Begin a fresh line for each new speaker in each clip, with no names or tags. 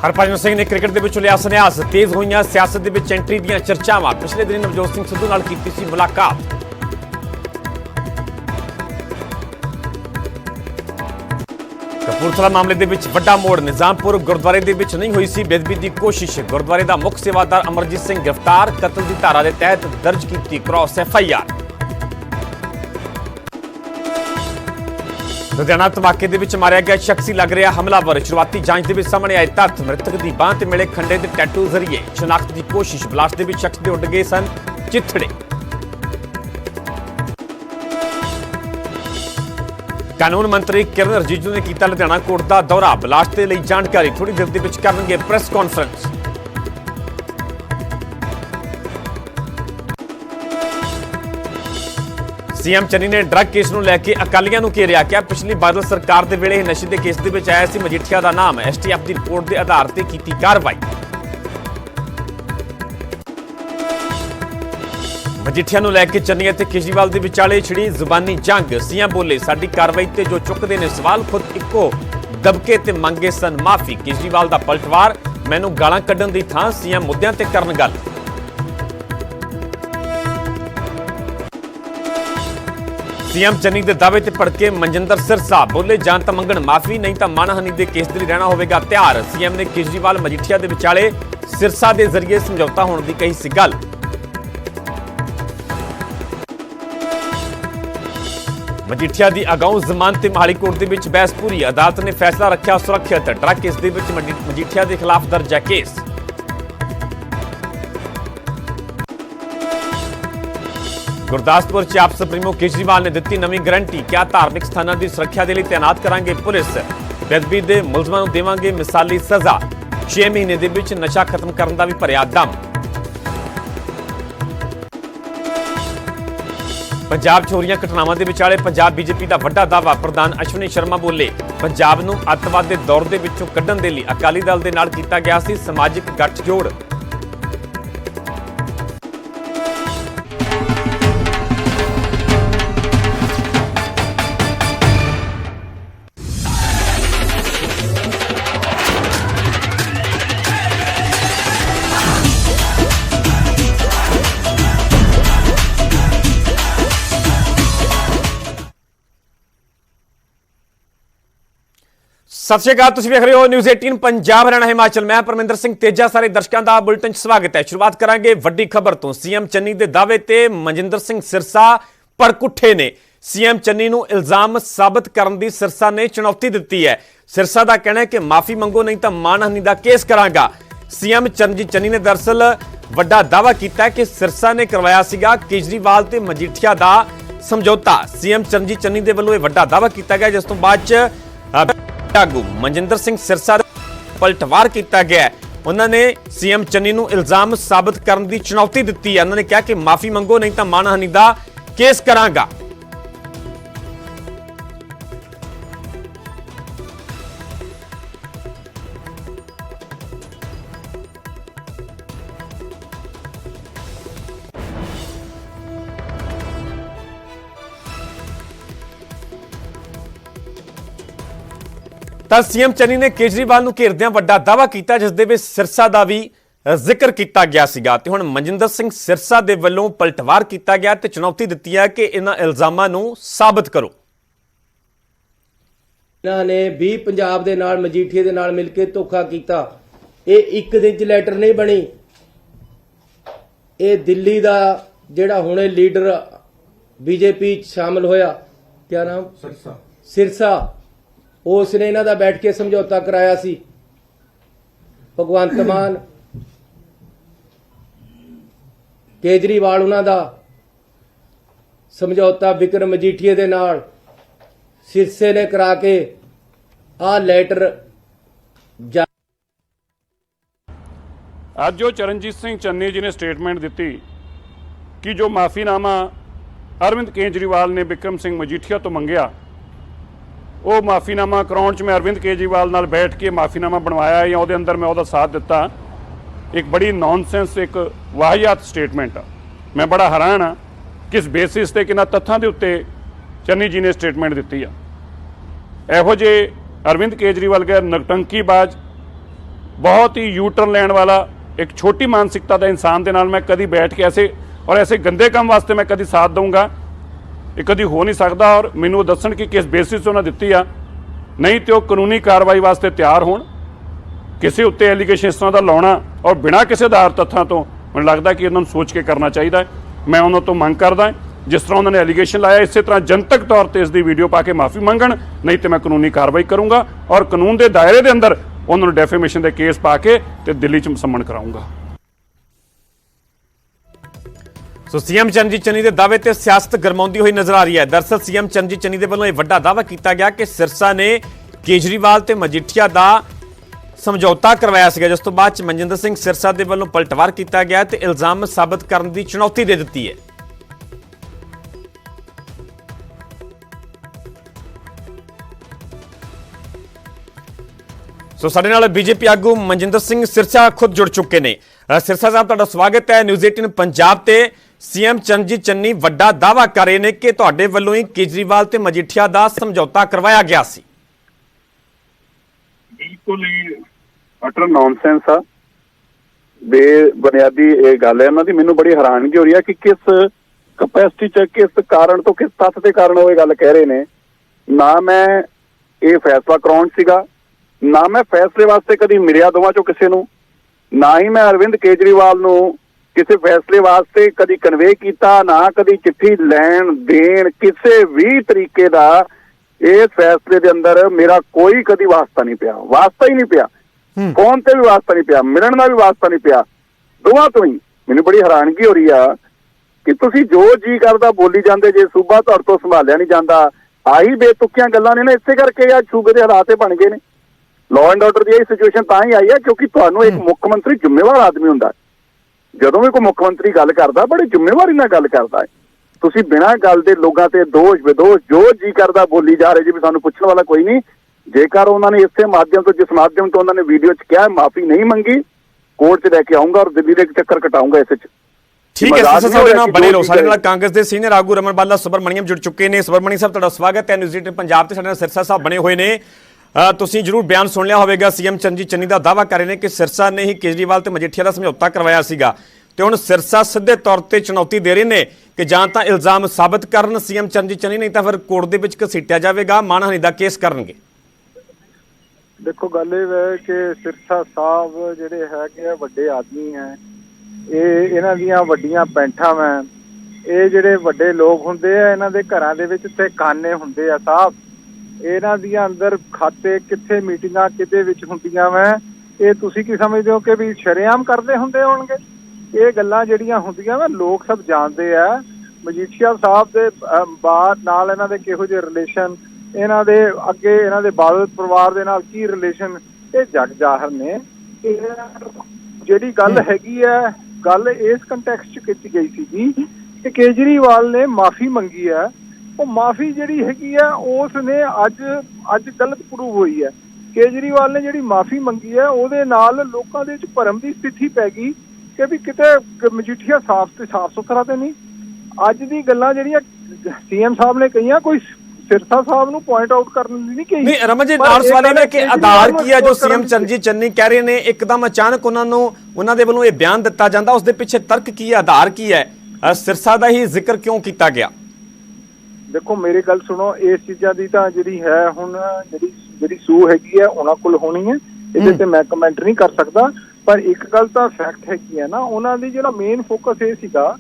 हरभजन सिंह ने क्रिकेट ਦੇ ਲਿਆ ਸੰਨਿਆਸ। तेज ਹੋਈਆਂ ਸਿਆਸਤ ਦੇ ਵਿੱਚ ਐਂਟਰੀ ਦੀਆਂ ਚਰਚਾਵਾਂ। ਪਿਛਲੇ ਦਿਨ ਨਵਜੋਤ ਸਿੰਘ ਸਿੱਧੂ ਨਾਲ ਕੀਤੀ ਸੀ ਮੁਲਾਕਾਤ। ਕਪੂਰਥਲਾ ਮਾਮਲੇ ਦੇ ਵਿੱਚ ਵੱਡਾ ਮੋੜ। ਨਿਜ਼ਾਮਪੁਰ ਗੁਰਦੁਆਰੇ ਦੇ ਵਿੱਚ ਨਹੀਂ ਹੋਈ ਸੀ ਬੇਅਦਬੀ ਦੀ ਕੋਸ਼ਿਸ਼। ਗੁਰਦੁਆਰੇ ਦਾ ਮੁੱਖ ਸੇਵਾਦਾਰ ਅਮਰਜੀਤ ਸਿੰਘ ਗ੍ਰਿਫਤਾਰ। ਕਤਲ ਦੀ ਧਾਰਾ ਦੇ ਤਹਿਤ ਦਰਜ ਕੀਤੀ ਕ੍ਰਾਸ FIR। ਲੁਧਿਆਣਾ ਧਮਾਕੇ ਦੇ ਵਿੱਚ ਮਾਰਿਆ ਗਿਆ ਸ਼ਖਸ ਹੀ ਲੱਗ ਰਿਹਾ ਹਮਲਾਵਰ। ਸ਼ੁਰੂਆਤੀ ਜਾਂਚ ਦੇ ਵਿੱਚ ਸਾਹਮਣੇ ਆਏ ਤੱਥ। ਮ੍ਰਿਤਕ ਦੀ ਬਾਂਹ ਤੇ ਮਿਲੇ ਖੰਡੇ ਦੇ ਟੈਟੂ ਜ਼ਰੀਏ ਸ਼ਨਾਖਤ ਦੀ ਕੋਸ਼ਿਸ਼। ਬਲਾਸਟ ਦੇ ਵਿੱਚ ਸ਼ਖਸ ਦੇ ਉੱਡ ਗਏ ਸਨ ਚਿੱਥੜੇ। ਕਾਨੂੰਨ ਮੰਤਰੀ ਕਿਰਨ ਰਿਜੀਜੂ ਨੇ ਕੀਤਾ ਲੁਧਿਆਣਾ ਕੋਰਟ ਦਾ ਦੌਰਾ। ਬਲਾਸਟ ਦੇ ਲਈ ਜਾਣਕਾਰੀ ਥੋੜੀ ਦੇਰ ਦੇ ਵਿੱਚ ਕਰਨਗੇ ਪ੍ਰੈਸ ਕਾਨਫਰੰਸ। सीएम चन्नी ने ड्रग केस ਨੂੰ ਲੈ ਕੇ ਅਕਾਲੀਆਂ ਨੂੰ ਘੇਰਿਆ। ਕਿਹਾ ਪਿਛਲੀ ਬਾਦਲ ਸਰਕਾਰ ਦੇ ਵੇਲੇ ਨਸ਼ੇ ਦੇ ਕੇਸ ਦੇ ਵਿੱਚ ਆਇਆ ਸੀ ਮਜੀਠੀਆ ਦਾ ਨਾਮ। STF ਦੀ ਰਿਪੋਰਟ ਦੇ ਆਧਾਰ ਤੇ ਕੀਤੀ ਕਾਰਵਾਈ। ਮਜੀਠੀਆ ਨੂੰ ਲੈ ਕੇ ਚੰਨੀ ਅਤੇ ਕੇਜਰੀਵਾਲ ਦੇ ਵਿਚਾਲੇ ਛਿੜੀ ਜ਼ੁਬਾਨੀ ਜੰਗ। ਸੀਐਮ ਬੋਲੇ ਸਾਡੀ ਕਾਰਵਾਈ ਤੇ ਜੋ ਚੁੱਕਦੇ ਨੇ ਸਵਾਲ ਖੁਦ ਇੱਕੋ ਦਬਕੇ ਤੇ ਮੰਗੇ ਸਨ ਮਾਫੀ। ਕੇਜਰੀਵਾਲ ਦਾ ਪਲਟਵਾਰ ਮੈਨੂੰ ਗਾਲਾਂ ਕੱਢਣ ਦੀ ਥਾਂ ਸੀਐਮ ਮੁੱਦਿਆਂ ਤੇ ਕਰਨ ਗੱਲ। सीएम चन्नी के दावे ते भड़के मनजिंदर सिरसा। बोले जान तां मंगण माफी नहीं तां मानहानि के केस दे लई रहना होवेगा तैयार। सीएम ने केजरीवाल मजीठिया के विचाले सिरसा के जरिए समझौता होने की कही सी गल। मजीठिया की अगाऊ जमानत मोहाली कोर्ट के विच बहस पूरी। अदालत ने फैसला रखा सुरक्षित। ड्रग केस के विच मजीठिया के खिलाफ दर्ज है केस। गुरदासपुर च आप सुप्रीमो केजरीवाल ने दी नवी गारंटी। क्या धार्मिक स्थानों की सुरक्षा के लिए तैनात करांगे पुलिस। बेदबी के मुलजमां नूं देवांगे मिसाली सजा। 6 महीने के विच नशा खत्म करने का भी भरिया दम। पंजाब चोरियां घटनावां के विचाले पंजाब बीजेपी का वड्डा दावा। प्रधान अश्विनी शर्मा बोले पंजाब नूं अतवाद के दौर के विचों कढण दे लई अकाली दल दे नाल कीता गया सी समाजिक गठजोड़। सत श्री अकाल, तुसीं वेख रहे हो न्यूज़ 18 पंजाब हरियाणा हिमाचल। मैं परमिंदर सिंह तेजा सारे दर्शकों का बुलेटिन स्वागत है। शुरुआत करांगे वड्डी खबर तो। सीएम चन्नी के दावे ते मनजिंदर सिंह सिरसा भड़कुठे ने। सीएम चन्नी नूं इल्जाम साबित करने की सिरसा ने चुनौती दी है। सिरसा का कहना है कि माफी मंगो नहीं तो मानहानि का केस करांगा। सीएम चरणजीत चन्नी ने दरअसल वड्डा दावा किया कि सिरसा ने करवाया सीगा केजरीवाल ते मजीठिया का समझौता। सीएम चरणजीत चन्नी के वल्लों वड्डा दावा किया गया जिस तो बाद आगू मनजिंदर सिंह सिरसा पलटवार किया गया। उन्होंने सीएम चन्नी नूं इल्जाम साबित करने की चुनौती दी है। उन्होंने कहा कि माफी मंगो नहीं तो मानहानि का केस करांगा। सीएम चन्नी ने केजरीवाल नूं घेरदिआं वड्डा दावा किया जिस दे विच सिरसा का भी जिक्र किया गया सीगा। ते हुण मनजिंदर सिंह सिरसा दे वल्लों पलटवार किया गया ते चुनौती दी है कि इन्हां इल्जामां नूं साबित करो।
इन्हां ने भी पंजाब दे नाल मजीठीए दे नाल मिल के धोखा कीता। ये एक दिन च लैटर नहीं बनी। ये दिल्ली दा जिहड़ा हुणे लीडर बीजेपी शामिल होया, क्या नाम सिरसा, उसने इन्हां दा बैठ के समझौता कराया सी। भगवंत मान केजरीवाल उन्हां दा समझौता विक्रम मजीठीए दे नाल सिरसे ने करा के आ लैटर
आज जो चरणजीत सिंह चन्नी जी ने स्टेटमेंट दी कि जो माफ़ीनामा अरविंद केजरीवाल ने विक्रम सिंह मजीठिया तो मंगया, वो माफ़ीनामा कराउण च मैं अरविंद केजरीवाल नाल बैठ के माफ़ीनामा बनवाया या उहदे अंदर मैं उहदा साथ दिता। एक बड़ी नॉनसेंस एक वाहियात स्टेटमेंट आ। मैं बड़ा हैरान हाँ किस बेसिस ते किन्हां तत्थां दे उत्ते चन्नी जी ने स्टेटमेंट दी आ। इहो जे अरविंद केजरीवाल के नटंकीबाज बहुत ही यू टर्न ਲੈਣ ਵਾਲਾ एक छोटी मानसिकता का इंसान के नाल मैं कभी बैठ के ऐसे गंदे काम वास्ते मैं कभी साथ दूंगा, ये कभी हो नहीं सकता। और मैनू दसन कि किस बेसिस से उन्हें दिती आ, नहीं तो कानूनी कार्रवाई वास्ते तैयार होण। किसी उत्ते एलीगेशन इस तरह का लाना और बिना किसी आधार तत्थां तो मैनूं लगता कि इन्होंने सोच के करना चाहिए। मैं उन्होंने तो मंग करदा जिस तरह उन्होंने एलीगेशन लाया इस तरह जनतक तौर पर इसकी वीडियो पा के माफ़ी मंगण, नहीं तो मैं कानूनी कार्रवाई करूँगा और कानून के दायरे के अंदर उन्होंने डेफेमेशन के केस पा के ते दिल्ली च समन कराऊंगा।
सो सीएम चरणजीत चन्नी के दावे ते सियासत गरमाउंदी हुई नजर आ रही है। दरअसल सीएम चरणजीत चन्नी के वालों यह वड्डा दावा किया गया कि सिरसा ने केजरीवाल ते मजीठिया का समझौता करवाया सीगा, जिस तो बाद मनजिंदर सिंह सिरसा के वालों पलटवार किया गया ते इल्जाम साबित करने की चुनौती दे दी है। सो साडे नाल बीजेपी आगू मनजिंदर सिंह सिरसा खुद जुड़ चुके ने। सिरसा साहब तुहाडा स्वागत है न्यूज़ 18 पंजाब ते। सीएम चरणजीत चन्नी वड्डा दावा कर रहे हैं कि तुहाडे वल्लों ही केजरीवाल ते मजीठिया का समझौता करवाया गया सी।
बिल्कुल ही अटर नॉनसेंस आ, बेबुनियादी ये गल है इन्हां दी। मैनूं बड़ी हैरानगी हो रही है कि किस कैपेसिटी च किस कारण तो किस तत्थ के कारण वो गल कह रहे ने। ना मैं ये फैसला कराउण सीगा, ना मैं फैसले वास्ते कभी मिलिया दोवां चों किसी नूं, ना ही मैं अरविंद केजरीवाल नूं किसी फैसले वास्ते कभी कन्वे किया, ना कभी चिट्ठी लैण देण किसी भी तरीके का इस फैसले के अंदर मेरा कोई कभी वास्ता नहीं पिया, वास्ता ही नहीं पिया। फोन ते भी वास्ता नहीं पिया, मिलण का भी वास्ता नहीं पिया, दोवां तो ही। मैनूं बड़ी हैरानगी हो रही है कि तुसीं जो जी करदा बोली जांदे, जे सूबा तुहाडे तो संभालिया नहीं जांदा। आही बेतुकियां गल्लां ने ना, इसे करके अज सूबे के हालात बन गए ने। लॉ एंड ऑर्डर की सिचुएशन तां ही आई है क्योंकि तुहानूं एक मुख्य मंत्री जिम्मेवार आदमी हुंदा है। जदों भी कोई मुख्य मंत्री गल करदा बड़ी जिम्मेवारी नाल गल करदा है। तुसीं बिना गल दे लोगां ते दोष विदोष जो जी करदा बोली जा रहे जी, भी सानूं पुछण वाला कोई नहीं। जेकर उन्होंने इस माध्यम तो जिस माध्यम तो उन्होंने वीडियो च कहा माफी नहीं मंगी, कोर्ट च लैके आऊंगा और दिल्ली के चक्कर कटाऊंगा इस च।
ठीक है सिरसा साहब नाल बने रहो। साडे नाल कांग्रेस के सीनियर आगू रमन बाला सुब्रमण्यम जुड़ चुके हैं। सुब्रमण्यम साहब तुहाडा स्वागत है न्यूज़ 18 पंजाब ते। साडे नाल सिरसा साहब बने हुए ने। तुसीं जरूर बयान सुन लिया होवेगा। सीएम चरणजीत चन्नी का दावा कर रहे हैं कि सिरसा ने ही केजरीवाल ते मजीठिया का समझौता करवाया सीगा ते हुण सिरसा सीधे तौर पर चुनौती दे रहे हैं कि जां तां इल्जाम साबित करन सीएम चरणजीत चन्नी, नहीं तां फिर कोर्ट दे विच घसीटिया जावेगा, मानहानि दा केस करनगे।
देखो गल है कि सिरसा साहब जिहड़े है वड्डे आदमी हैं, ये इन्हां दीयां वड्डियां पैंठां वैं, ये जिहड़े वड्डे लोग हुंदे आ इन्हां दे घरां दे विच ते काने हुंदे आ साहब। इन्हां दीयां अंदर खाते कित्थे मीटिंगां किहदे विच हुंदियां वैं, ये तुसीं की समझदे हो कि भी शरेआम करदे हुंदे होणगे? ये गल्लां जिहड़ियां हुंदियां वैं लोग सब जाणदे आ। मजीठिया साहब दे बार नाल इन्हां दे किहो जिहे रिलेशन, इन्हां दे अगे इन्हां दे बादल परिवार दे नाल की रिलेशन, ये जग जाहिर ने। जिहड़ी गल हैगी है, गल इस कंटैक्सट च कीती गई सीगी कि केजरीवाल ने माफी मंगी है। वो माफी जिहड़ी हैगी है उसने अज गलत प्रूव हुई है। केजरीवाल ने जिहड़ी माफी मंगी है ਉਹਦੇ ਨਾਲ ਲੋਕਾਂ ਦੇ ਵਿੱਚ ਭਰਮ ਦੀ ਸਥਿਤੀ ਪੈ ਗਈ ਕਿ ਵੀ ਕਿਤੇ ਮਜੀਠੀਆ ਸਾਫ਼ ਸੁਥਰਾ ਤੇ ਨਹੀਂ। ਅੱਜ ਦੀ ਗੱਲਾਂ ਜਿਹੜੀਆਂ सीएम साहब ने कही कोई सिरसा साहब ਨੂੰ पॉइंट आउट करने नहीं कही।
नहीं रमन जी नाल सवाल है कि आधार की है जो सीएम चरणजीत चन्नी कह रहे ने एकदम अचानक उन्होंने दे वल्लों ये बयान दिता जाता, उसके पीछे तर्क की है, आधार की है, सिरसा का ही जिक्र क्यों किया गया?
देखो मेरी गल सुनो, इस चीज़ां दी तां जिहड़ी है हुण जिहड़ी सूह हैगी है उन्हां कोल होनी है, इहदे ते मैं कमेंट नहीं कर सकदा। पर एक गल तां फैक्ट हैगी है ना, उन्हां दी जिहड़ा मेन फोकस ये सीगा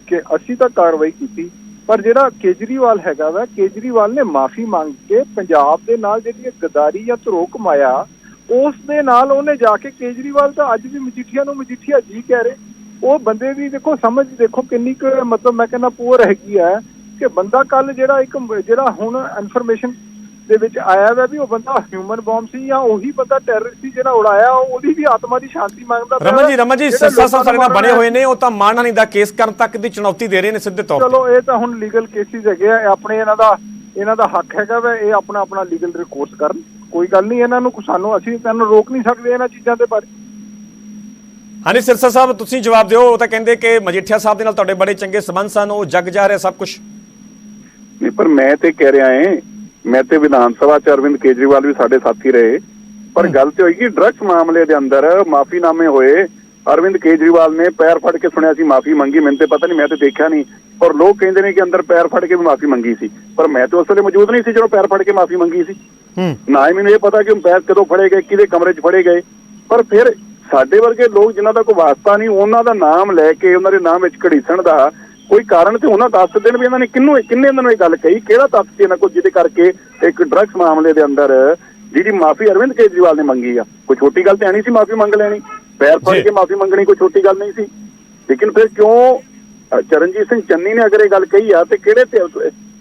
कि असीं तां कार्रवाई कीती, पर जिहड़ा केजरीवाल हैगा वा, केजरीवाल ने माफी मांग के पंजाब दे नाल जिहड़ी गद्दारी या धरोह कमाया उस दे नाल उहने जाके केजरीवाल तां अज भी मजीठिया नूं मजीठिया जी कह रहे। वो बंदे दी देखो समझ देखो किन्नी क मतलब मैं कहना पुअर हैगी है कि बंदा कल जिहड़ा एक जिहड़ा हुण इन्फॉर्मेशन दे विच आया वा भी वो बंदा ह्यूमन बॉम्ब सी या ओही बंदा टैररिस्ट सी जिहड़ा उड़ाया, ओदी भी आत्मा दी शांति मांगदा।
रमन जी सिरसा साहब सारे नाल बने हुए ने, वो तां मानहानि दा केस करन तक दी चुनौती दे रहे ने सीधे तौर ते।
चलो ये तां हुण लीगल केसिस हैगे आ, अपने इन्हां दा हक हैगा वा, ये अपना अपना लीगल रिकोर्स करन, कोई गल नहीं। इन्हां नूं सानूं असीं इन्हां रोक नहीं सकदे इन्हां चीज़ां दे बारे।
हाँ जी सिरसा साहब तुसीं जवाब दिओ। वो तां कहंदे कि मजीठिया साहब दे नाल तुहाडे बड़े चंगे संबंध सन, वो जग जा रहा सब कुछ।
नहीं पर मैं तो कह रहा है, मैं तो विधान सभा च अरविंद केजरीवाल भी साडे साथी रहे, ਪਰ ਗੱਲ ਤੇ ਹੋਈ ਕਿ ਡਰੱਗਸ ਮਾਮਲੇ ਦੇ ਅੰਦਰ ਮਾਫੀਨਾਮੇ ਹੋਏ। ਅਰਵਿੰਦ ਕੇਜਰੀਵਾਲ ਨੇ ਪੈਰ ਫੜ ਕੇ ਸੁਣਿਆ ਸੀ ਮਾਫੀ ਮੰਗੀ, ਮੈਨੂੰ ਤੇ ਪਤਾ ਨਹੀਂ, ਮੈਂ ਤੇ ਦੇਖਿਆ ਨਹੀਂ, ਪਰ ਲੋਕ ਕਹਿੰਦੇ ਨੇ ਕਿ ਅੰਦਰ ਪੈਰ ਫੜ ਕੇ ਵੀ ਮਾਫੀ ਮੰਗੀ ਸੀ, ਪਰ ਮੈਂ ਤੇ ਉਸ ਵੇਲੇ ਮੌਜੂਦ ਨਹੀਂ ਸੀ ਜਦੋਂ ਪੈਰ ਫੜ ਕੇ ਮਾਫੀ ਮੰਗੀ ਸੀ। ਨਾ ਹੀ ਮੈਨੂੰ ਇਹ ਪਤਾ ਕਿ ਪੈਰ ਕਦੋਂ ਫੜੇ ਗਏ, ਕਿਹਦੇ ਕਮਰੇ 'ਚ ਫੜੇ ਗਏ। ਪਰ ਫਿਰ ਸਾਡੇ ਵਰਗੇ ਲੋਕ ਜਿਨ੍ਹਾਂ ਦਾ ਕੋਈ ਵਾਸਤਾ ਨਹੀਂ, ਉਹਨਾਂ ਦਾ ਨਾਮ ਲੈ ਕੇ ਉਹਨਾਂ ਦੇ ਨਾਮ ਵਿੱਚ ਘੜੀਸਣ ਦਾ ਕੋਈ ਕਾਰਨ ਤੇ ਉਹਨਾਂ ਦੱਸ ਦੇਣ ਵੀ ਇਹਨਾਂ ਨੇ ਕਿੰਨੇ ਇਹਨਾਂ ਨੂੰ ਇਹ ਗੱਲ ਕਹੀ, ਕਿਹੜਾ ਤੱਥ ਸੀ ਇਹਨਾਂ ਕੋਲ ਜਿਹਦੇ ਕਰਕੇ ਇੱਕ ਡਰੱਗਸ ਮਾਮਲੇ ਦੇ ਅੰਦਰ ਜਿਹਦੀ ਮਾਫੀ ਅਰਵਿੰਦ ਕੇਜਰੀਵਾਲ ਨੇ ਮੰਗੀ ਆ। ਕੋਈ ਛੋਟੀ ਗੱਲ ਤੇ ਨਹੀਂ ਸੀ ਮਾਫੀ ਮੰਗ ਲੈਣੀ, ਪੈਰ ਫੜ ਕੇ ਮਾਫੀ ਮੰਗਣੀ ਕੋਈ ਛੋਟੀ ਗੱਲ ਨਹੀਂ ਸੀ। ਲੇਕਿਨ ਫਿਰ ਕਿਉਂ ਚਰਨਜੀਤ ਸਿੰਘ ਚੰਨੀ ਨੇ ਅਗਰ ਇਹ ਗੱਲ ਕਹੀ ਆ ਤੇ ਕਿਹੜੇ ਤੇ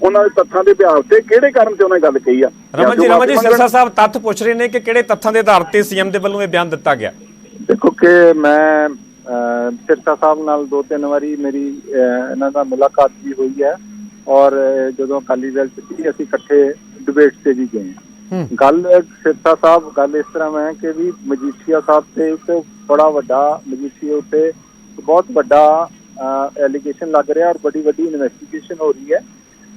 ਉਹਨਾਂ ਦੇ ਤੱਥਾਂ ਦੇ ਬਿਆਨ ਤੇ ਕਿਹੜੇ ਕਾਰਨ ਤੇ ਉਹਨਾਂ ਨੇ ਗੱਲ ਕਹੀ ਆ?
ਰਮਨ ਜੀ ਸਿਰਸਾ ਸਾਹਿਬ ਤੱਥ ਪੁੱਛ ਰਹੇ ਨੇ ਕਿ ਕਿਹੜੇ ਤੱਥਾਂ ਦੇ ਆਧਾਰ ਤੇ ਸੀਐਮ ਦੇ ਵੱਲੋਂ ਇਹ ਬਿਆਨ ਦਿੱਤਾ ਗਿਆ।
ਦੇਖੋ ਕਿ ਮੈਂ ਸਿਰਸਾ ਸਾਹਿਬ ਨਾਲ 2-3 ਵਾਰੀ ਮੇਰੀ ਇਹਨਾਂ ਦਾ ਮੁਲਾਕਾਤ ਵੀ ਹੋਈ ਹੈ, ਔਰ ਜਦੋਂ ਅਕਾਲੀ ਦਲ 'ਚ ਸੀ ਅਸੀਂ ਇਕੱਠੇ ਡਿਬੇਟ ਤੇ ਵੀ ਗਏ। ਗੱਲ ਸਿਰਸਾ ਸਾਹਿਬ ਗੱਲ ਇਸ ਤਰ੍ਹਾਂ ਹੈ ਕਿ ਵੀ ਮਜੀਠੀਆ ਸਾਹਿਬ ਤੇ ਇੱਕ ਬੜਾ ਵੱਡਾ ਮਜੀਠੀਆ ਉੱਤੇ ਬਹੁਤ ਵੱਡਾ ਐਲੀਗੇਸ਼ਨ ਲੱਗ ਰਿਹਾ ਔਰ ਬੜੀ ਵੱਡੀ ਇਨਵੈਸਟੀਗੇਸ਼ਨ ਹੋ ਰਹੀ ਹੈ।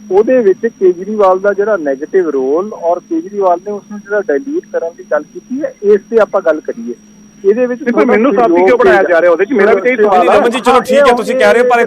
ਉਹਦੇ ਵਿੱਚ ਕੇਜਰੀਵਾਲ ਦਾ ਜਿਹੜਾ ਨੈਗੇਟਿਵ ਰੋਲ ਔਰ ਕੇਜਰੀਵਾਲ ਨੇ ਉਸਨੂੰ ਜਿਹੜਾ ਡਾਇਲੂਟ ਕਰਨ ਦੀ ਗੱਲ ਕੀਤੀ ਹੈ, ਇਸ ਤੇ ਆਪਾਂ ਗੱਲ ਕਰੀਏ। ਇਹਦੇ ਵਿੱਚ
ਮੈਨੂੰ ਸਾਥੀ ਕਿਉਂ ਬਣਾਇਆ ਜਾ ਰਿਹਾ? ਉਹਦੇ 'ਚ ਮੇਰਾ ਵੀ ਤੇ ਸਵਾਲ ਹੈ।
ਰਮਨ ਜੀ ਚਲੋ ਠੀਕ ਹੈ, ਤੁਸੀਂ ਕਹਿ ਰਹੇ ਹੋ, ਪਰ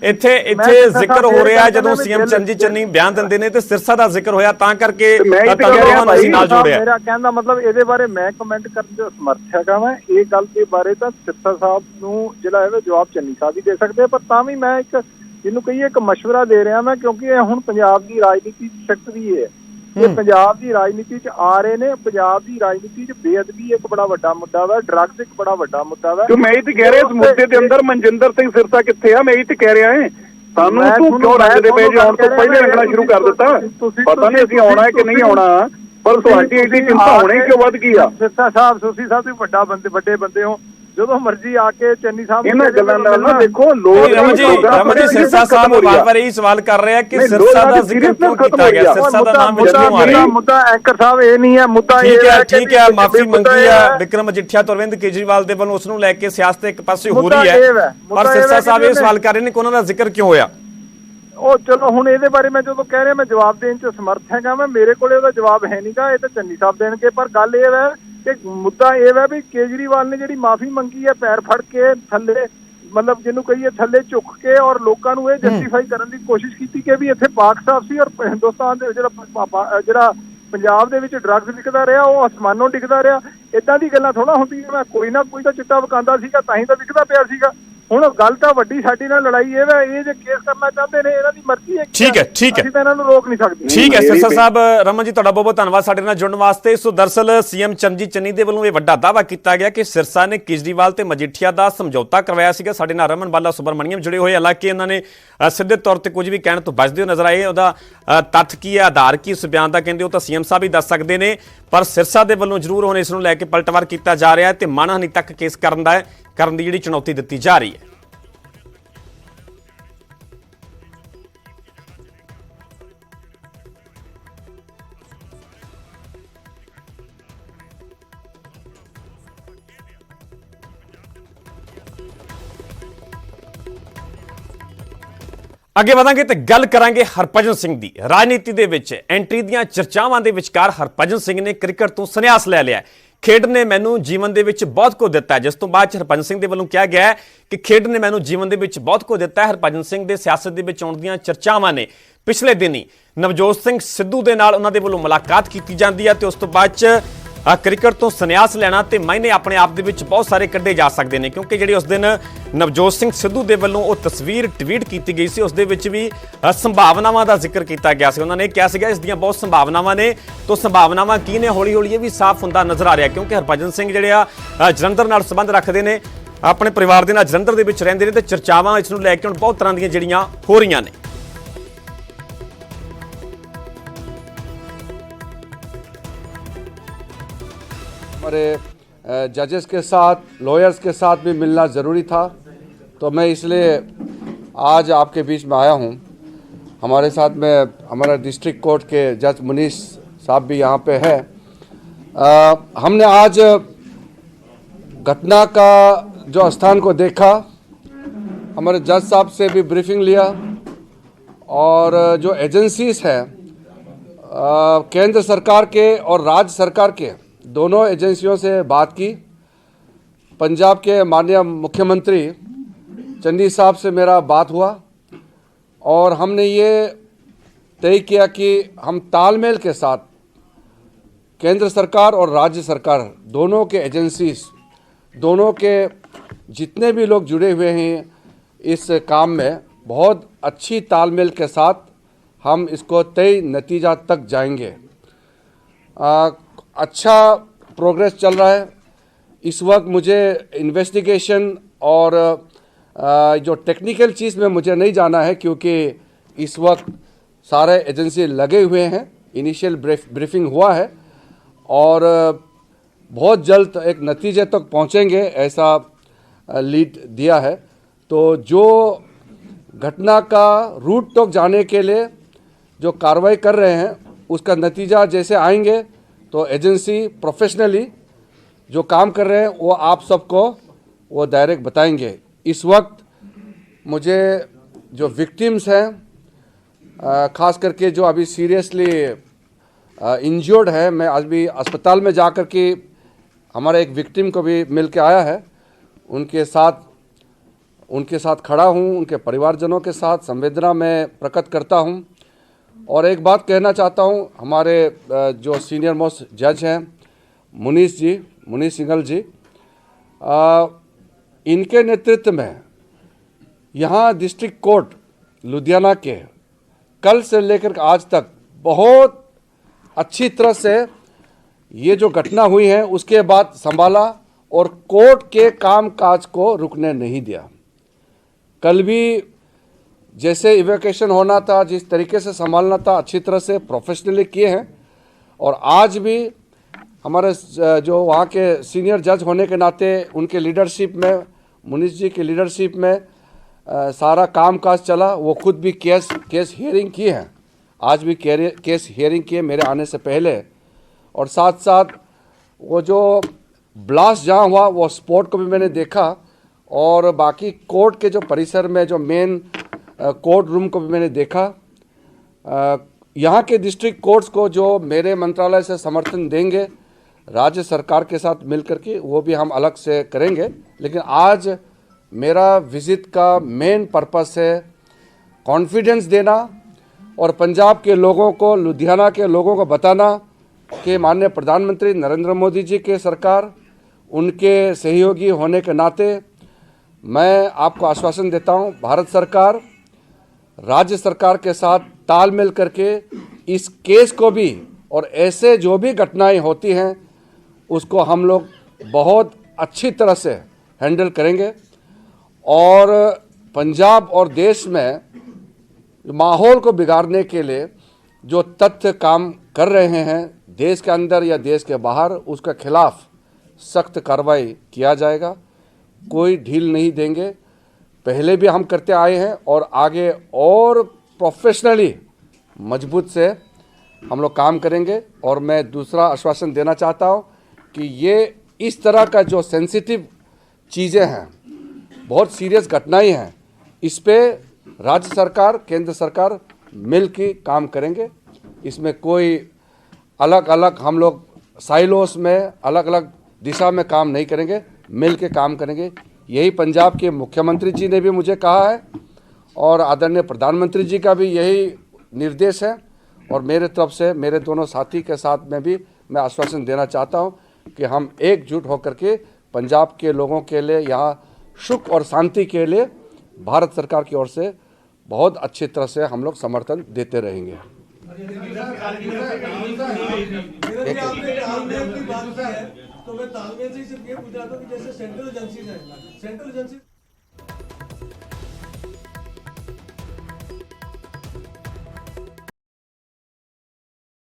ਇੱਥੇ ਜ਼ਿਕਰ ਹੋ ਰਿਹਾ ਜਦੋਂ ਸੀਐਮ ਚਰਨਜੀਤ ਚੰਨੀ ਬਿਆਨ ਦਿੰਦੇ ਨੇ ਤੇ ਸਿਰਸਾ ਦਾ ਜ਼ਿਕਰ ਹੋਇਆ, ਤਾਂ ਕਰਕੇ ਅਸੀਂ ਨਾਲ ਜੋੜਿਆ।
ਮੇਰਾ ਕਹਿਣ ਦਾ ਮਤਲਬ ਇਹਦੇ ਬਾਰੇ ਮੈਂ ਕਮੈਂਟ ਕਰਨ ਦੇ ਸਮਰਥ ਹੈਗਾ ਮੈਂ। ਇਹ ਗੱਲ ਦੇ ਬਾਰੇ ਤਾਂ ਸਿਰਸਾ ਸਾਹਿਬ ਨੂੰ ਜਿਹੜਾ ਹੈ ਜਵਾਬ ਚੰਨੀ ਸਾਹਿਬ ਹੀ ਦੇ ਸਕਦੇ, ਪਰ ਤਾਂ ਵੀ ਮੈਂ ਇੱਕ ਜਿਹਨੂੰ ਕਹੀਏ ਇੱਕ ਮਸ਼ਵਰਾ ਦੇ ਰਿਹਾ ਮੈਂ, ਕਿਉਂਕਿ ਇਹ ਹੁਣ ਪੰਜਾਬ ਦੀ ਰਾਜਨੀਤੀ ਸ਼ਕਤ ਵੀ ਹੈ। ਇਹ ਪੰਜਾਬ ਦੀ ਰਾਜਨੀਤੀ 'ਚ ਆ ਰਹੇ ਨੇ। ਪੰਜਾਬ ਦੀ ਰਾਜਨੀਤੀ 'ਚ ਬੇਅਦਬੀ ਇੱਕ ਬੜਾ ਵੱਡਾ ਮੁੱਦਾ ਵਾ, ਡਰੱਗਸ ਇੱਕ ਬੜਾ ਵੱਡਾ ਮੁੱਦਾ ਵਾ।
ਮੈਂ ਇਹ ਤੇ ਕਹਿ ਰਿਹਾ ਇਸ ਮੁੱਦੇ ਦੇ ਅੰਦਰ ਮਨਜਿੰਦਰ ਸਿੰਘ ਸਿਰਸਾ ਕਿੱਥੇ ਆ? ਮੈਂ ਇਹ ਤੇ ਕਹਿ ਰਿਹਾ ਹਾਂ, ਸਾਨੂੰ ਤੂੰ ਕਿਉਂ ਰੱਖਦੇ ਪਏ ਜੇ ਆਉਣ ਤੋਂ ਪਹਿਲੇ ਰੱਖਣਾ ਸ਼ੁਰੂ ਕਰ ਦਿੱਤਾ? ਪਤਾ ਨਹੀਂ ਅਸੀਂ ਆਉਣਾ ਹੈ ਕਿ ਨਹੀਂ ਆਉਣਾ, ਪਰ ਤੁਹਾਡੀ ਇਹਦੀ ਚਿੰਤਾ ਹੋਣੀ ਕਿਉਂ ਵੱਧ ਗਈ ਆ?
ਸਿਰਸਾ ਸਾਹਿਬ, ਤੁਸੀਂ ਸਾਹਿਬ ਤੁਸੀਂ ਵੱਡੇ ਬੰਦੇ ਹੋ, ਜਦੋਂ ਮਰਜ਼ੀ ਆ ਕੇ ਚੰਨੀ ਸਾਹਿਬ
ਇਹਨਾਂ ਗੱਲਾਂ ਨਾਲ ਨਾ ਦੇਖੋ ਲੋਕ।
ਰਮਨ ਜੀ ਸਿਰਸਾ ਸਾਹਿਬ ਵਾਰ-ਵਾਰ ਇਹੀ ਸਵਾਲ ਕਰ ਰਿਹਾ ਕਿ ਸਿਰਸਾ ਦਾ ਜ਼ਿਕਰ ਕਿਉਂ ਕੀਤਾ ਗਿਆ? ਸਿਰਸਾ ਦਾ ਨਾਮ ਵਿੱਚ ਕਿਉਂ ਆ ਰਿਹਾ?
ਮੁੱਦਾ ਐਂਕਰ ਸਾਹਿਬ ਇਹ ਨਹੀਂ ਹੈ, ਮੁੱਦਾ ਇਹ ਹੈ
ਠੀਕ ਹੈ ਮਾਫੀ ਮੰਗੀ ਹੈ ਵਿਕਰਮ ਮਜੀਠੀਆ ਤੋਂ ਅਰਵਿੰਦ ਕੇਜਰੀਵਾਲ ਦੇ ਵੱਲੋਂ, ਉਸ ਨੂੰ ਲੈ ਕੇ ਸਿਆਸਤ ਇੱਕ ਪਾਸੇ ਹੋ ਰਹੀ ਹੈ, ਪਰ ਸਿਰਸਾ ਸਾਹਿਬ ਇਹ ਸਵਾਲ ਕਰ ਰਹੇ ਨੇ ਕਿ ਉਹਨਾਂ ਦਾ ਜ਼ਿਕਰ ਕਿਉਂ ਹੋਇਆ?
ਉਹ ਚਲੋ ਹੁਣ ਇਹਦੇ ਬਾਰੇ ਮੈਂ ਜਦੋਂ ਕਹਿ ਰਿਹਾ ਮੈਂ ਜਵਾਬ ਦੇਣ 'ਚ ਸਮਰਥ ਹੈਗਾ ਮੈਂ, ਮੇਰੇ ਕੋਲੇ ਉਹਦਾ ਜਵਾਬ ਹੈ ਨਹੀਂਗਾ, ਇਹ ਤਾਂ ਚੰਨੀ ਸਾਹਿਬ ਦੇਣਗੇ। ਪਰ ਗੱਲ ਇਹ ਹੈ ਕਿ ਮੁੱਦਾ ਇਹ ਹੈ ਵੀ ਕੇਜਰੀਵਾਲ ਨੇ ਜਿਹੜੀ ਮਾਫੀ ਮੰਗੀ ਹੈ ਪੈਰ ਫੜ ਕੇ ਥੱਲੇ, ਮਤਲਬ ਜਿਹਨੂੰ ਕਹੀਏ ਥੱਲੇ ਝੁੱਕ ਕੇ, ਔਰ ਲੋਕਾਂ ਨੂੰ ਇਹ ਜਸਟੀਫਾਈ ਕਰਨ ਦੀ ਕੋਸ਼ਿਸ਼ ਕੀਤੀ ਕਿ ਵੀ ਇੱਥੇ ਪਾਕ ਸਾਫ ਸੀ ਔਰ ਹਿੰਦੁਸਤਾਨ ਦੇ ਜਿਹੜਾ ਪੰਜਾਬ ਦੇ ਵਿੱਚ ਡਰੱਗਸ ਵਿਕਦਾ ਰਿਹਾ ਉਹ ਅਸਮਾਨੋਂ ਡਿੱਗਦਾ ਰਿਹਾ। ਏਦਾਂ ਦੀ ਗੱਲਾਂ ਥੋੜਾ ਹੁੰਦੀਆਂ। ਮੈਂ ਕੋਈ ਨਾ ਕੋਈ ਤਾਂ ਚਿੱਟਾ ਵਿਕਾਉਂਦਾ ਸੀਗਾ ਤਾਂ ਹੀ ਤਾਂ ਵਿਕਦਾ ਪਿਆ ਸੀਗਾ। ਹੁਣ ਗੱਲ ਤਾਂ ਵੱਡੀ ਸਾਡੀ ਨਾਲ ਲੜਾਈ ਇਹ ਵਾ, ਇਹ ਜੇ ਕੇਸ ਕਰਨਾ ਚਾਹੁੰਦੇ ਨੇ ਇਹਨਾਂ ਦੀ ਮਰਜ਼ੀ ਹੈ।
ਠੀਕ ਹੈ
ਅਸੀਂ ਤਾਂ ਇਹਨਾਂ ਨੂੰ ਰੋਕ ਨਹੀਂ ਸਕਦੇ।
ਠੀਕ ਹੈ ਸਿਰਸਾ ਸਾਹਿਬ। ਰਮਨ ਜੀ ਤੁਹਾਡਾ ਬਹੁਤ ਬਹੁਤ ਧੰਨਵਾਦ ਸਾਡੇ ਨਾਲ ਜੁੜਨ ਵਾਸਤੇ। ਸੋ ਦਰਅਸਲ ਸੀਐਮ ਚਰਨਜੀਤ ਚੰਨੀ ਦੇ ਵੱਲੋਂ ਇਹ ਵੱਡਾ ਦਾਅਵਾ ਕੀਤਾ ਗਿਆ ਕਿ ਸਿਰਸਾ ਨੇ ਕੇਜਰੀਵਾਲ ਤੇ ਮਜੀਠੀਆ ਦਾ ਸਮਝੌਤਾ ਕਰਵਾਇਆ ਸੀਗਾ। ਸਾਡੇ ਨਾਲ ਰਮਨ ਬਾਲਾ ਸੁਬਰਮਣੀਅਮ ਜੁੜੇ ਹੋਏ, ਹਾਲਾਂਕਿ ਇਹਨਾਂ ਨੇ ਸਿੱਧੇ ਤੌਰ ਤੇ ਕੁਝ ਵੀ ਕਹਿਣ ਤੋਂ ਬਚਦੇ ਹੋ ਨਜ਼ਰ ਆਏ। ਉਹਦਾ ਤੱਥ ਕੀ ਹੈ, ਆਧਾਰ ਕੀ ਉਸ ਬਿਆਨ ਦਾ, ਕਹਿੰਦੇ ਉਹ ਤਾਂ ਸੀਐਮ ਸਾਹਿਬ ਹੀ ਦੱਸ ਸਕਦੇ ਨੇ, ਪਰ ਸਿਰਸਾ ਦੇ ਵੱਲੋਂ ਜ਼ਰੂਰ ਹੁਣ ਇਸ ਨੂੰ ਲੈ ਕੇ ਪਲਟਵਾਰ ਕੀਤਾ ਜਾ ਰਿਹਾ ਹੈ ਤੇ ਮਾਣਹਾਨੀ ਤੱਕ ਕੇਸ ਕਰਨ ਦੀ ਜਿਹੜੀ ਚੁਣੌਤੀ ਦਿੱਤੀ ਜਾ ਰਹੀ ਹੈ। ਅੱਗੇ ਵਧਾਂਗੇ ਤੇ ਗੱਲ ਕਰਾਂਗੇ ਹਰਭਜਨ ਸਿੰਘ ਦੀ। ਰਾਜਨੀਤੀ ਦੇ ਵਿੱਚ ਐਂਟਰੀ ਦੀਆਂ ਚਰਚਾਵਾਂ ਦੇ ਵਿਚਕਾਰ ਹਰਭਜਨ ਸਿੰਘ ਨੇ ਕ੍ਰਿਕਟ ਤੋਂ ਸੰਨਿਆਸ ਲੈ ਲਿਆ। ਖੇਡ ਨੇ ਮੈਨੂੰ ਜੀਵਨ ਦੇ ਵਿੱਚ ਬਹੁਤ ਕੁਝ ਦਿੱਤਾ ਹੈ, ਜਿਸ ਤੋਂ ਬਾਅਦ ਹਰਭਜਨ ਸਿੰਘ ਦੇ ਵੱਲੋਂ ਕਿਹਾ ਗਿਆ ਹੈ ਕਿ ਖੇਡ ਨੇ ਮੈਨੂੰ ਜੀਵਨ ਦੇ ਵਿੱਚ ਬਹੁਤ ਕੁਝ ਦਿੱਤਾ ਹੈ। ਹਰਭਜਨ ਸਿੰਘ ਦੇ ਸਿਆਸਤ ਦੇ ਵਿੱਚ ਆਉਣ ਦੀਆਂ ਚਰਚਾਵਾਂ ਨੇ। ਪਿਛਲੇ ਦਿਨੀ ਨਵਜੋਤ ਸਿੰਘ ਸਿੱਧੂ ਦੇ ਨਾਲ ਉਹਨਾਂ ਦੇ ਵੱਲੋਂ ਮੁਲਾਕਾਤ ਕੀਤੀ ਜਾਂਦੀ ਹੈ ਤੇ ਉਸ ਤੋਂ ਬਾਅਦ 'ਚ ਕ੍ਰਿਕਟ ਤੋਂ ਸੰਨਿਆਸ ਲੈਣਾ ਤੇ ਮਾਇਨੇ ਆਪਣੇ ਆਪ ਦੇ ਵਿੱਚ ਬਹੁਤ ਸਾਰੇ ਕੱਢੇ ਜਾ ਸਕਦੇ ਨੇ, ਕਿਉਂਕਿ ਜਿਹੜੀ ਉਸ ਦਿਨ ਨਵਜੋਤ ਸਿੰਘ ਸਿੱਧੂ ਦੇ ਵੱਲੋਂ ਉਹ ਤਸਵੀਰ ਟਵੀਟ ਕੀਤੀ ਗਈ ਸੀ, ਉਸ ਦੇ ਵਿੱਚ ਵੀ ਸੰਭਾਵਨਾਵਾਂ ਦਾ ਜ਼ਿਕਰ ਕੀਤਾ ਗਿਆ ਸੀ। ਉਹਨਾਂ ਨੇ ਕਿਹਾ ਸੀਗਾ ਇਸ ਦੀਆਂ ਬਹੁਤ ਸੰਭਾਵਨਾਵਾਂ ਨੇ, ਤੋਂ ਸੰਭਾਵਨਾਵਾਂ ਕੀ ਨੇ ਹੌਲੀ ਹੌਲੀ ਇਹ ਵੀ ਸਾਫ਼ ਹੁੰਦਾ ਨਜ਼ਰ ਆ ਰਿਹਾ, ਕਿਉਂਕਿ ਹਰਭਜਨ ਸਿੰਘ ਜਿਹੜੇ ਆ ਜਲੰਧਰ ਨਾਲ ਸੰਬੰਧ ਰੱਖਦੇ ਨੇ, ਆਪਣੇ ਪਰਿਵਾਰ ਦੇ ਨਾਲ ਜਲੰਧਰ ਦੇ ਵਿੱਚ ਰਹਿੰਦੇ ਨੇ ਤੇ ਚਰਚਾਵਾਂ ਇਸ ਨੂੰ ਲੈ ਕੇ ਹੁਣ ਬਹੁਤ ਤਰ੍ਹਾਂ ਦੀਆਂ ਜਿਹੜੀਆਂ ਹੋ ਰਹੀਆਂ ਨੇ।
हमारे जजेस के साथ, लॉयर्स के साथ भी मिलना ज़रूरी था, तो मैं इसलिए आज आपके बीच में आया हूँ। हमारे साथ में हमारा डिस्ट्रिक्ट कोर्ट के जज मुनीश साहब भी यहाँ पे है। हमने आज घटना का जो स्थान को देखा, हमारे जज साहब से भी ब्रीफिंग लिया और जो एजेंसीज हैं केंद्र सरकार के और राज्य सरकार के, दोनों एजेंसियों से बात की। पंजाब के माननीय मुख्यमंत्री चन्नी साहब से मेरा बात हुआ और हमने ये तय किया कि हम तालमेल के साथ केंद्र सरकार और राज्य सरकार दोनों के एजेंसीज, दोनों के जितने भी लोग जुड़े हुए हैं इस काम में, बहुत अच्छी तालमेल के साथ हम इसको तय नतीजा तक जाएंगे। अच्छा प्रोग्रेस चल रहा है। इस वक्त मुझे इन्वेस्टिगेशन और जो टेक्निकल चीज़ में मुझे नहीं जाना है, क्योंकि इस वक्त सारे एजेंसी लगे हुए हैं। इनिशियल ब्रीफिंग हुआ है और बहुत जल्द एक नतीजे तक पहुंचेंगे, ऐसा लीड दिया है। तो जो घटना का रूट तक जाने के लिए जो कार्रवाई कर रहे हैं, उसका नतीजा जैसे आएंगे तो एजेंसी प्रोफेशनली जो काम कर रहे हैं वो आप सबको वो डायरेक्ट बताएंगे। इस वक्त मुझे जो विक्टिम्स हैं, ख़ास करके जो अभी सीरियसली इंजर्ड है, मैं आज भी अस्पताल में जा कर के हमारे एक विक्टिम को भी मिल के आया है, उनके साथ खड़ा हूँ, उनके परिवारजनों के साथ संवेदना में प्रकट करता हूँ। और एक बात कहना चाहता हूँ, हमारे जो सीनियर मोस्ट जज हैं मुनीष सिंघल जी, इनके नेतृत्व में यहाँ डिस्ट्रिक्ट कोर्ट लुधियाना के कल से लेकर आज तक बहुत अच्छी तरह से ये जो घटना हुई है उसके बाद संभाला और कोर्ट के कामकाज को रुकने नहीं दिया। कल भी जैसे इवैक्यूएशन होना था, जिस तरीके से संभालना था, अच्छी तरह से प्रोफेशनली किए हैं। और आज भी हमारे जो वहाँ के सीनियर जज होने के नाते उनके लीडरशिप में, मुनीष जी की लीडरशिप में सारा कामकाज चला। वो खुद भी केस हियरिंग किए हैं, आज भी केस हियरिंग किए मेरे आने से पहले। और साथ साथ वो जो ब्लास्ट जहाँ हुआ वो स्पॉट को भी मैंने देखा और बाकी कोर्ट के जो परिसर में जो मेन कोर्ट रूम को भी मैंने देखा। यहाँ के डिस्ट्रिक्ट कोर्ट्स को जो मेरे मंत्रालय से समर्थन देंगे राज्य सरकार के साथ मिलकर के, वो भी हम अलग से करेंगे। लेकिन आज मेरा विजिट का मेन पर्पस है कॉन्फिडेंस देना और पंजाब के लोगों को, लुधियाना के लोगों को बताना कि माननीय प्रधानमंत्री नरेंद्र मोदी जी के सरकार, उनके सहयोगी होने के नाते मैं आपको आश्वासन देता हूं, भारत सरकार राज्य सरकार के साथ तालमेल करके इस केस को भी और ऐसे जो भी घटनाएं होती हैं उसको हम लोग बहुत अच्छी तरह से हैंडल करेंगे। और पंजाब और देश में माहौल को बिगाड़ने के लिए जो तथ्य काम कर रहे हैं देश के अंदर या देश के बाहर, उसके खिलाफ सख्त कार्रवाई किया जाएगा। कोई ढील नहीं देंगे, पहले भी हम करते आए हैं और आगे और प्रोफेशनली मजबूत से हम लोग काम करेंगे। और मैं दूसरा आश्वासन देना चाहता हूं कि ये इस तरह का जो सेंसिटिव चीज़ें हैं, बहुत सीरियस घटनाएं हैं, इस पे राज्य सरकार, केंद्र सरकार मिल के काम करेंगे। इसमें कोई अलग अलग हम लोग साइलोस में अलग अलग दिशा में काम नहीं करेंगे, मिल के काम करेंगे। यही पंजाब के मुख्यमंत्री जी ने भी मुझे कहा है और आदरणीय प्रधानमंत्री जी का भी यही निर्देश है। और मेरे तरफ से मेरे दोनों साथी के साथ में भी मैं आश्वासन देना चाहता हूं कि हम एकजुट होकर के पंजाब के लोगों के लिए, यहाँ सुख और शांति के लिए भारत सरकार की ओर से बहुत अच्छी तरह से हम लोग समर्थन देते रहेंगे।
तो मैं तालमेल से ही सिर्फ ये पूछ रहा था कि जैसे सेंट्रल एजेंसीज है, सेंट्रल एजेंसी